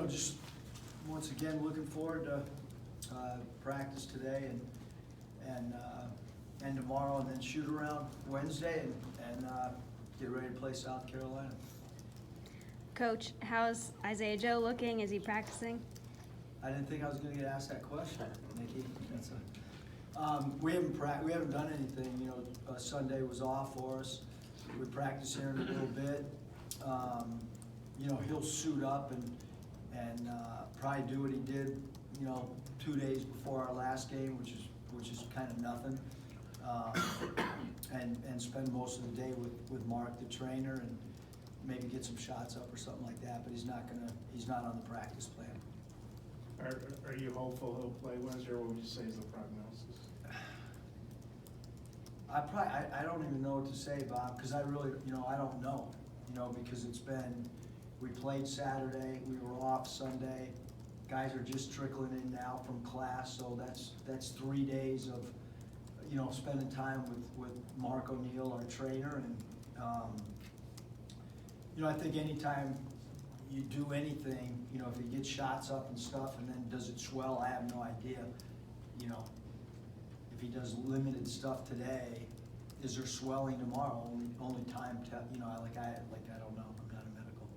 Just once again looking forward to practice today and tomorrow, and then shoot around Wednesday and get ready to play South Carolina. Coach, how's Isiah Joe looking? Is he practicing? I didn't think I was going to get asked that question, Nikki. We haven't done anything. Sunday was off for us. We practiced here in a little bit. He'll suit up and probably do what he did, 2 days before our last game, which is kind of nothing. And spend most of the day with Mark, the trainer, and maybe get some shots up or something like that. But he's not on the practice plan. Are you hopeful he'll play Wednesday, or what would you say is the prognosis? I don't even know what to say, Bob, because I really, I don't know, because we played Saturday, we were off Sunday, guys are just trickling in now from class, so that's 3 days of, spending time with Mark O'Neill, our trainer, and, I think anytime you do anything, if you get shots up and stuff, and then does it swell, I have no idea, If he does limited stuff today, is there swelling tomorrow? Only time, I don't know. I'm not a medical.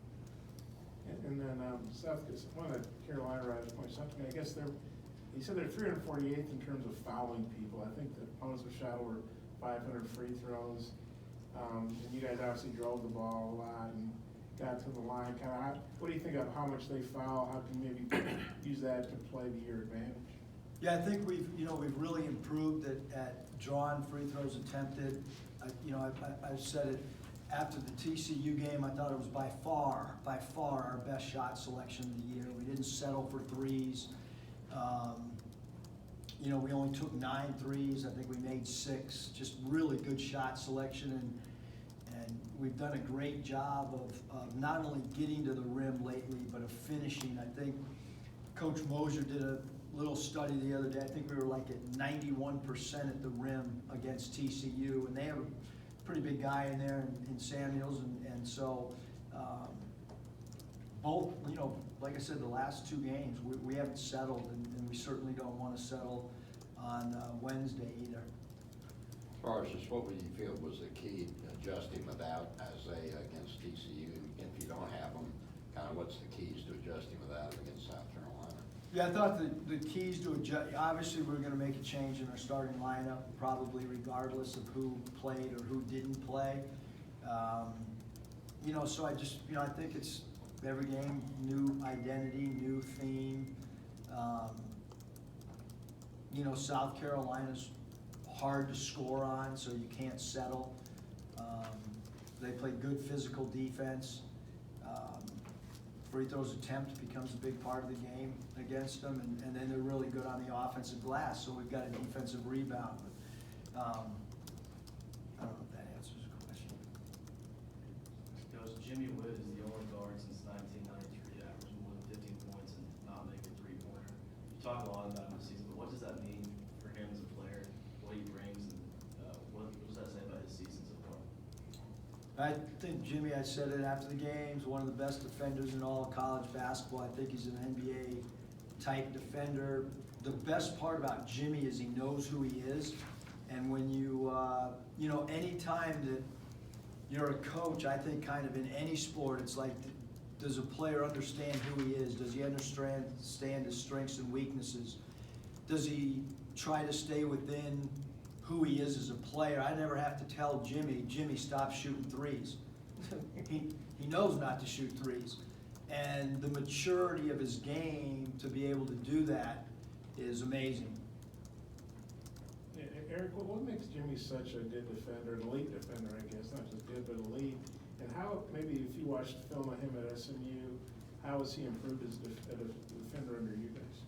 And then one of the Carolina riders points out to me, I guess he said they're 348th in terms of fouling people. I think the opponents have shot over 500 free throws. And you guys obviously drove the ball a lot and got to the line. What do you think of how much they foul? How can you maybe use that to play to your advantage? Yeah, I think we've really improved at drawing free throws attempted. I said it after the TCU game. I thought it was by far our best shot selection of the year. We didn't settle for threes. We only took 9 threes. I think we made 6. Just really good shot selection, and we've done a great job of not only getting to the rim lately, but of finishing. I think Coach Mosier did a little study the other day. I think we were like at 91% at the rim against TCU, and they have a pretty big guy in there in Samuels, and so both, like I said, the last 2 games we haven't settled, and we certainly don't want to settle on Wednesday either. As far as just what would you feel was the key adjusting without Isiah against TCU, and if you don't have them, kind of what's the keys to adjusting without them against South Carolina? Yeah, I thought the keys to adjust, obviously we're going to make a change in our starting lineup, probably regardless of who played or who didn't play. So I think it's every game, new identity, new theme. South Carolina's hard to score on, so you can't settle. They play good physical defense. Free throws attempt becomes a big part of the game against them, and then they're really good on the offensive glass, so we've got a defensive rebound. But, I don't know if that answers the question. Coach, Jimmy Wood is the only guard since 1993 to average more than 15 points and not make a three-pointer. You talk a lot about him this season, but what does that mean for him as a player, what he brings, and what does that say about his season so far? I think Jimmy, I said it after the games, one of the best defenders in all of college basketball. I think he's an NBA type defender. The best part about Jimmy is he knows who he is. And when any time that you're a coach, I think kind of in any sport, it's like, does a player understand who he is? Does he understand his strengths and weaknesses? Does he try to stay within who he is as a player? I never have to tell Jimmy, stop shooting threes. He knows not to shoot threes. And the maturity of his game to be able to do that is amazing. Yeah, Eric, what makes Jimmy such a good defender, an elite defender, I guess, not just good, but elite? And how, maybe if you watched film of him at SMU, how has he improved as a defender under you guys?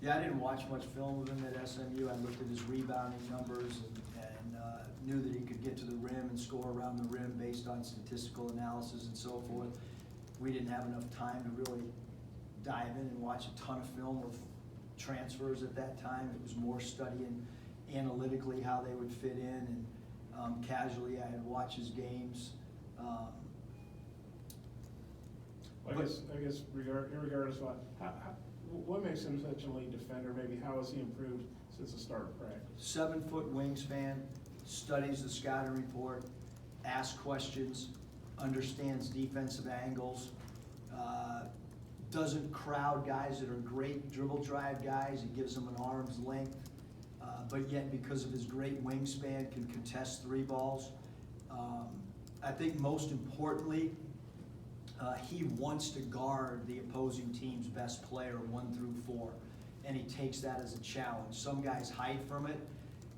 Yeah, I didn't watch much film of him at SMU. I looked at his rebounding numbers and knew that he could get to the rim and score around the rim based on statistical analysis and so forth. We didn't have enough time to really dive in and watch a ton of film of transfers at that time. It was more studying analytically how they would fit in, and casually I had watched his games. I guess regardless of what makes him such an elite defender, maybe how has he improved since the start of practice? 7-foot wingspan, studies the scouting report, asks questions, understands defensive angles, doesn't crowd guys that are great dribble drive guys. He gives them an arm's length, but yet because of his great wingspan can contest 3 balls. I think most importantly, he wants to guard the opposing team's best player 1 through 4, and he takes that as a challenge. Some guys hide from it.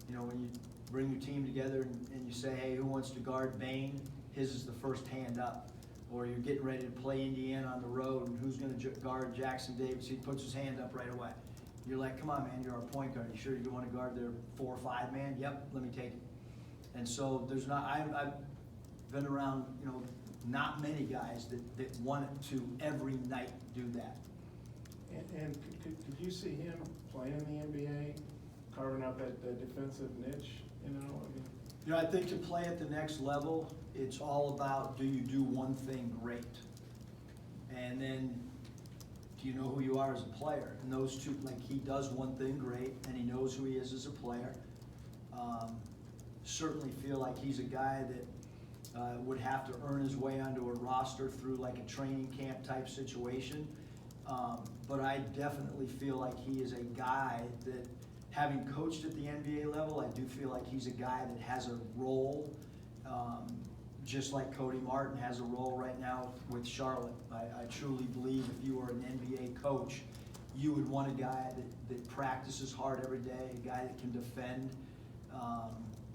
You know, when you bring your team together and you say, hey, who wants to guard Bain? His is the first hand up. Or you're getting ready to play Indiana on the road, and who's going to guard Jackson Davis? He puts his hand up right away. You're like, come on, man, you're our point guard. You sure you want to guard their 4 or 5 man? Yep, let me take it. And so there's not, I've been around, you know, not many guys that want to every night do that. And could you see him playing in the NBA, carving out that defensive niche, you know? I mean, You know, I think to play at the next level, it's all about, do you do one thing great? And then, do you know who you are as a player? And those two, like, he does one thing great, and he knows who he is as a player. Certainly feel like he's a guy that would have to earn his way onto a roster through like a training camp type situation. But I definitely feel like he is a guy that, having coached at the NBA level, I do feel like he's a guy that has a role, just like Cody Martin has a role right now with Charlotte. I truly believe if you were an NBA coach, you would want a guy that practices hard every day, a guy that can defend,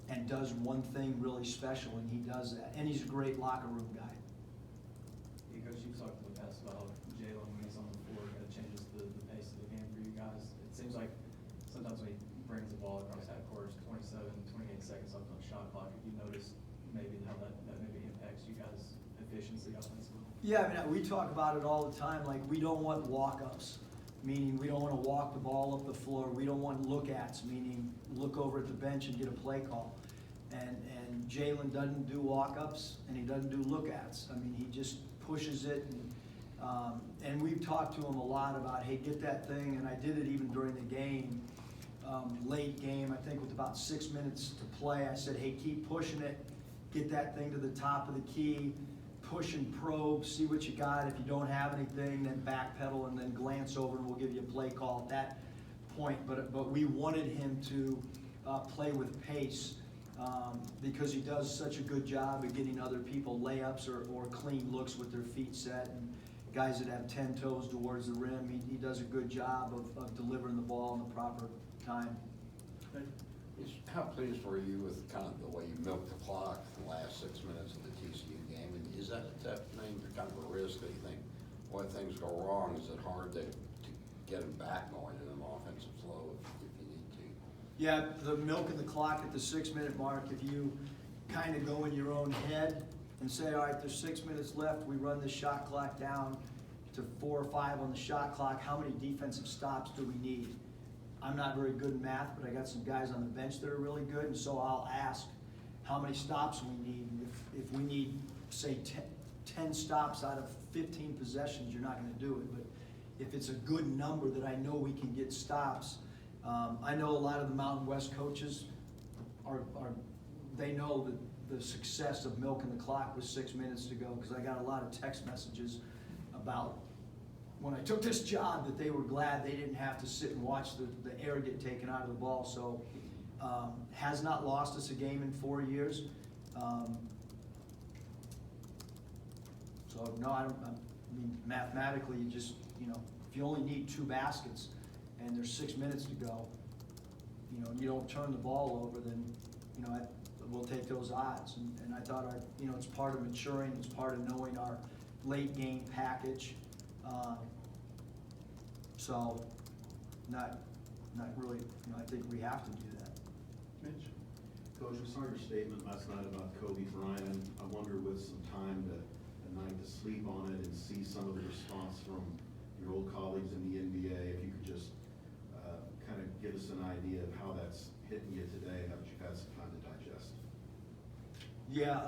and does one thing really special, and he does that. And he's a great locker room guy. Yeah, Coach, you've talked in the past about Jalen when he's on the floor, kind of changes the pace of the game for you guys. It seems like sometimes when he brings the ball across half court, 27, 28 seconds left on the shot clock. Have you noticed maybe how that maybe impacts you guys' efficiency offensively? Yeah, I mean, we talk about it all the time, like we don't want walk-ups, meaning we don't want to walk the ball up the floor. We don't want look-ats, meaning look over at the bench and get a play call. And Jalen doesn't do walk-ups and he doesn't do look-ats. I mean, he just pushes it, and we've talked to him a lot about, hey, get that thing, and I did it even during the game, late game, I think with about 6 minutes to play. I said, hey, keep pushing it, get that thing to the top of the key, push and probe, see what you got. If you don't have anything, then backpedal and then glance over and we'll give you a play call at that point. But we wanted him to play with pace because he does such a good job of getting other people layups or clean looks with their feet set. And guys that have 10 toes towards the rim, he does a good job of delivering the ball in the proper time. How pleased were you with kind of the way you milked the clock the last 6 minutes of the TCU game? And is that a tough thing, kind of a risk that you think, when things go wrong, is it hard to get them back going in an offensive flow if you need to? Yeah, the milking the clock at the 6 minute mark, if you kind of go in your own head and say, all right, there's 6 minutes left, we run the shot clock down to 4 or 5 on the shot clock, how many defensive stops do we need? I'm not very good in math, but I got some guys on the bench that are really good, and so I'll ask how many stops we need. If we need, say, 10 stops out of 15 possessions, you're not going to do it. But if it's a good number that I know we can get stops, I know a lot of the Mountain West coaches they know that the success of milking the clock with 6 minutes to go, because I got a lot of text messages about when I took this job that they were glad they didn't have to sit and watch the air get taken out of the ball. So has not lost us a game in 4 years. So no, I mean, mathematically, you just, if you only need 2 baskets and there's 6 minutes to go, and you don't turn the ball over, then, we'll take those odds. And I thought it's part of maturing, it's part of knowing our late game package. So not really, I think we have to do that. Mitch? Coach, I saw your statement last night about Kobe Bryant. I wonder with some time at night to sleep on it and see some of the response from your old colleagues in the NBA, if you could just kind of give us an idea of how that's hitting you today now that you've had some time to digest. Yeah,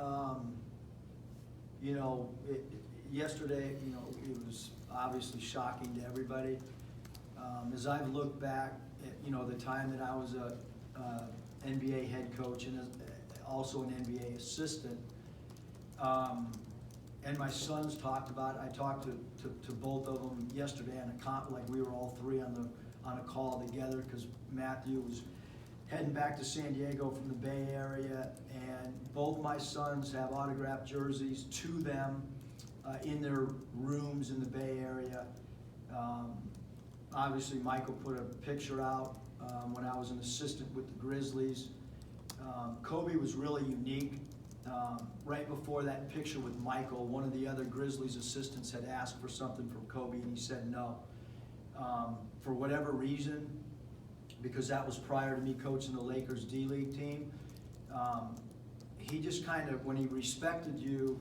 yesterday, you know, it was obviously shocking to everybody. As I've looked back at, you know, the time that I was a NBA head coach and also an NBA assistant, and my sons talked about it. I talked to both of them yesterday on like we were all three on a call together, because Matthew was heading back to San Diego from the Bay Area, and both my sons have autographed jerseys to them in their rooms in the Bay Area. Obviously, Michael put a picture out when I was an assistant with the Grizzlies. Kobe was really unique. Right before that picture with Michael, one of the other Grizzlies assistants had asked for something from Kobe, and he said no. For whatever reason, because that was prior to me coaching the Lakers D-League team, he just kind of, when he respected you,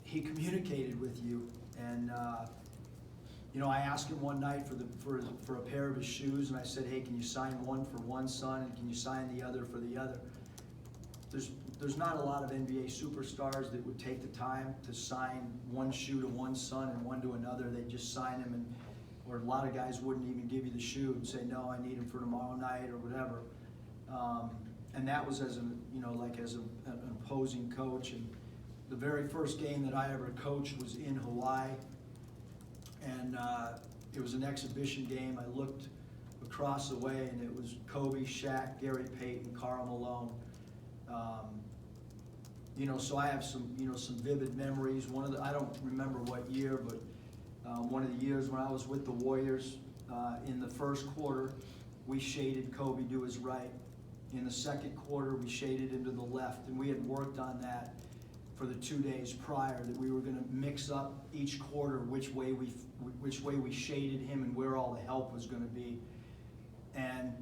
he communicated with you. And you know, I asked him one night for a pair of his shoes, and I said, hey, can you sign one for one son, and can you sign the other for the other? There's not a lot of NBA superstars that would take the time to sign one shoe to one son and one to another. They just sign them, or a lot of guys wouldn't even give you the shoe and say, no, I need them for tomorrow night or whatever. And that was as an opposing coach. And the very first game that I ever coached was in Hawaii, and it was an exhibition game. I looked across the way, and it was Kobe, Shaq, Gary Payton, Karl Malone. You know, so I have some vivid memories. I don't remember what year, but one of the years when I was with the Warriors, in the first quarter, we shaded Kobe to his right. In the second quarter, we shaded him to the left, and we had worked on that for the 2 days prior, that we were going to mix up each quarter which way we shaded him and where all the help was going to be. And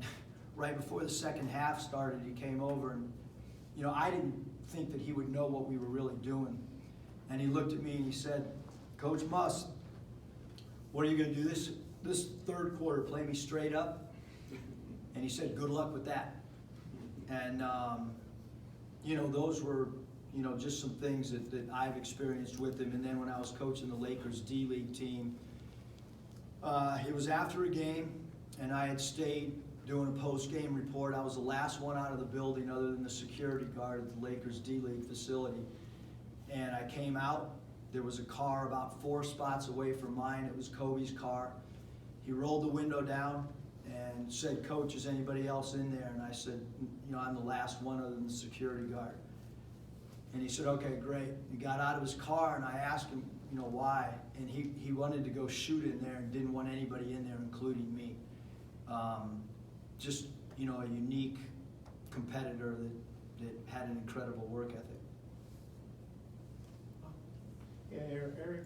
right before the second half started, he came over, and you know, I didn't think that he would know what we were really doing. And he looked at me and he said, Coach Muss, what are you going to do this third quarter? Play me straight up? And he said, good luck with that. And you know, those were, you know, just some things that I've experienced with him. And then when I was coaching the Lakers D-League team, it was after a game, and I had stayed doing a post-game report. I was the last one out of the building other than the security guard at the Lakers D-League facility. And I came out. There was a car about 4 spots away from mine. It was Kobe's car. He rolled the window down and said, Coach, is anybody else in there? And I said, you know, I'm the last one other than the security guard. And he said, okay, great. He got out of his car, and I asked him, you know, why? And he wanted to go shoot in there and didn't want anybody in there, including me. Just, you know, a unique competitor that had an incredible work ethic. Yeah, Eric,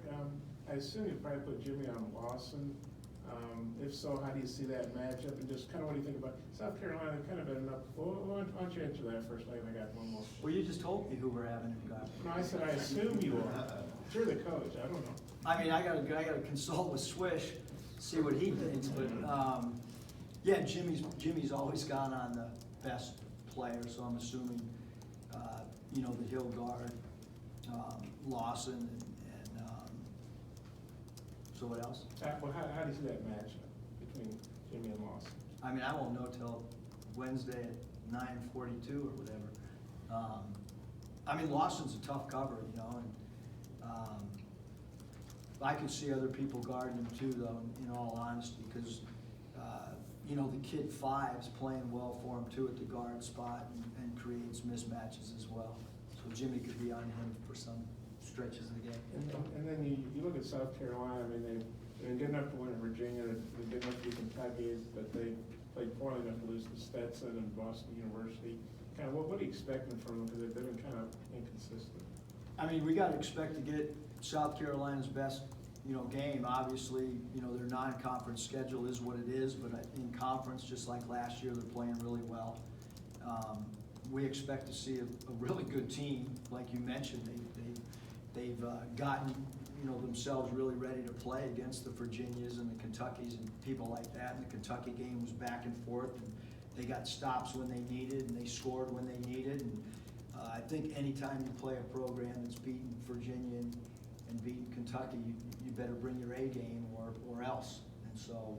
I assume you probably put Jimmy on Lawson. If so, how do you see that matchup? And just kind of what do you think about South Carolina? Kind of been up. Well, why don't you answer that first? I got one more. Well, you just told me who we're having in guard. No, I said I assume you are. You're the coach. I don't know. I mean, I gotta consult with Swish, see what he thinks. But yeah, Jimmy's always gone on the best player, so I'm assuming you know, that he'll guard Lawson and so what else? Well, how do you see that matchup between Jimmy and Lawson? I mean, I won't know till Wednesday at 9:42 or whatever. I mean, Lawson's a tough cover, you know, and I could see other people guarding him too, though, in all honesty, because you know, the kid 5's playing well for him too at the guard spot, and creates mismatches as well. So Jimmy could be on him for some stretches of the game. And then you look at South Carolina. I mean, they've been good enough to win at Virginia. They've been good enough to beat Kentucky, but they played poorly enough to lose to Stetson and Boston University. Kind of what are you expecting from them, because they've been kind of inconsistent? I mean, we got to expect to get South Carolina's best, you know, game. Obviously, you know, their non-conference schedule is what it is, but in conference, just like last year, they're playing really well. We expect to see a really good team, like you mentioned. They've gotten, you know, themselves really ready to play against the Virginias and the Kentuckys and people like that. And the Kentucky game was back and forth, and they got stops when they needed, and they scored when they needed. And I think anytime you play a program that's beaten Virginia and beaten Kentucky, you better bring your A game or else. And so,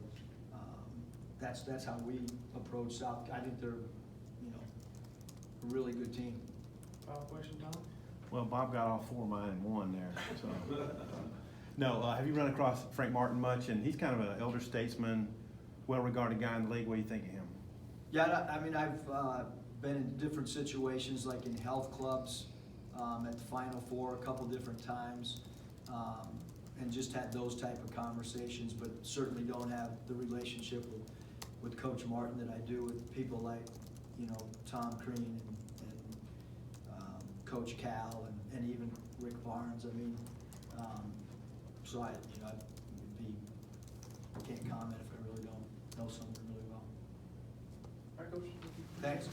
that's how we approach South. I think they're, a really good team. Follow question, Tom? Well, Bob got all four of mine in one there, so. No, have you run across Frank Martin much? And he's kind of an elder statesman, well-regarded guy in the league. What do you think of him? Yeah, I mean, I've been in different situations, like in health clubs, at the Final Four a couple different times, and just had those type of conversations, but certainly don't have the relationship with Coach Martin that I do with people like, Tom Crean and Coach Cal and even Rick Barnes. I mean, so I can't comment if I really don't know someone really well. All right, Coach. Thanks.